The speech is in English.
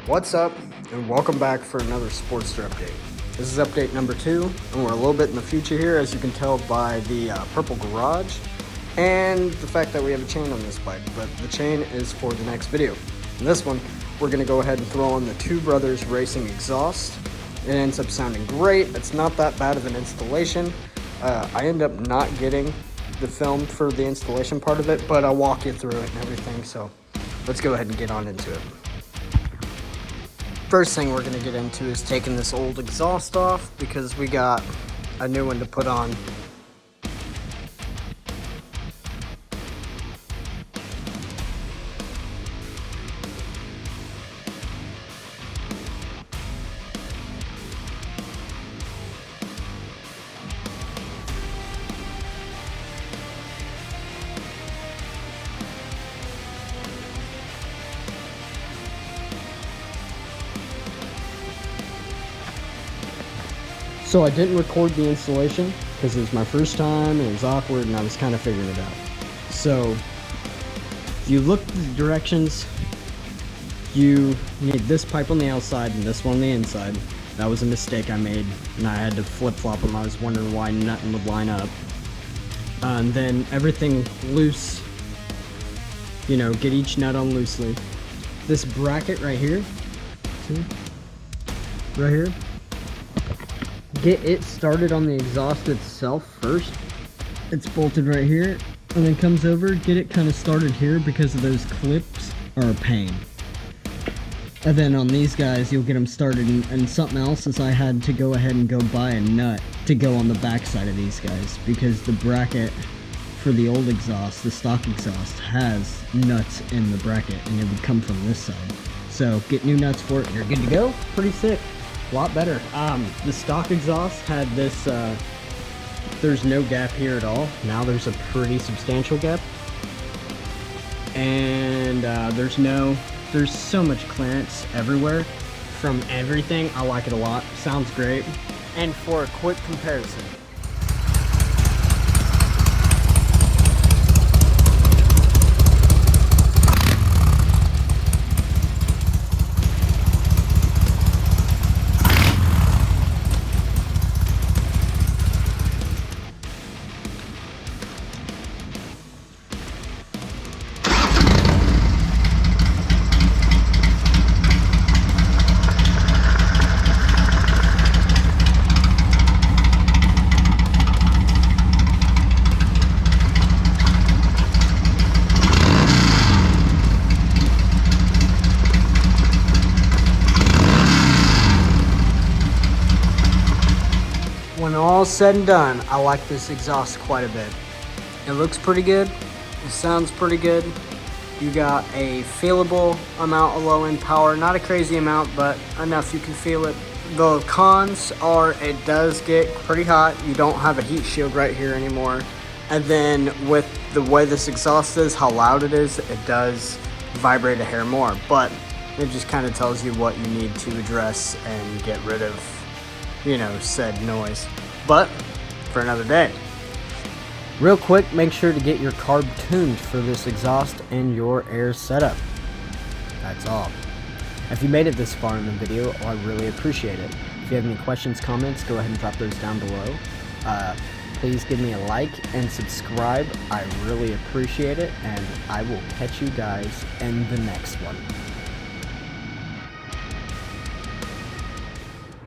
What's up, and welcome back for another Sportster update. This is update number 2, and we're a little bit in the future here, as you can tell by the purple garage and the fact that we have a chain on this bike, but the chain is for the next video. In this one, we're going to go ahead and throw on the Two Brothers Racing exhaust. It ends up sounding great. It's not that bad of an installation. I end up not getting the film for the installation part of it, but I'll walk you through it and everything, so let's go ahead and get on into it. First thing we're going to get into is taking this old exhaust off because we got a new one to put on. So I didn't record the installation because it was my first time and it was awkward and I was kind of figuring it out. So if you look at the directions, you need this pipe on the outside and this one on the inside. That was a mistake I made and I had to flip-flop them. I was wondering why nothing would line up. And then everything loose, you know, get each nut on loosely. This bracket right here, see? Right here. Get it started on the exhaust itself first. It's bolted right here and then comes over. Get it kind of started here because of those clips are a pain. And then on these guys you'll get them started, and something else is I had to go ahead and go buy a nut to go on the back side of these guys because the bracket for the old exhaust, the stock exhaust, has nuts in the bracket and it would come from this side. So get new nuts for it and you're good to go. Pretty sick. A lot better. The stock exhaust had this, there's no gap here at all. Now there's a pretty substantial gap. And there's so much clearance everywhere from everything. I like it a lot. Sounds great. And for a quick comparison, when all said and done, I like this exhaust quite a bit. It looks pretty good. It sounds pretty good. You got a feelable amount of low end power. Not a crazy amount, but enough you can feel it. The cons are it does get pretty hot. You don't have a heat shield right here anymore. And then with the way this exhaust is, how loud it is, it does vibrate a hair more. But it just kind of tells you what you need to address and get rid of, you know, said noise. But for another day. Real quick, make sure to get your carb tuned for this exhaust and your air setup. That's all. If you made it this far in the video, I really appreciate it. If you have any questions, comments, go ahead and drop those down below. Please give me a like and subscribe. I really appreciate it, and I will catch you guys in the next one.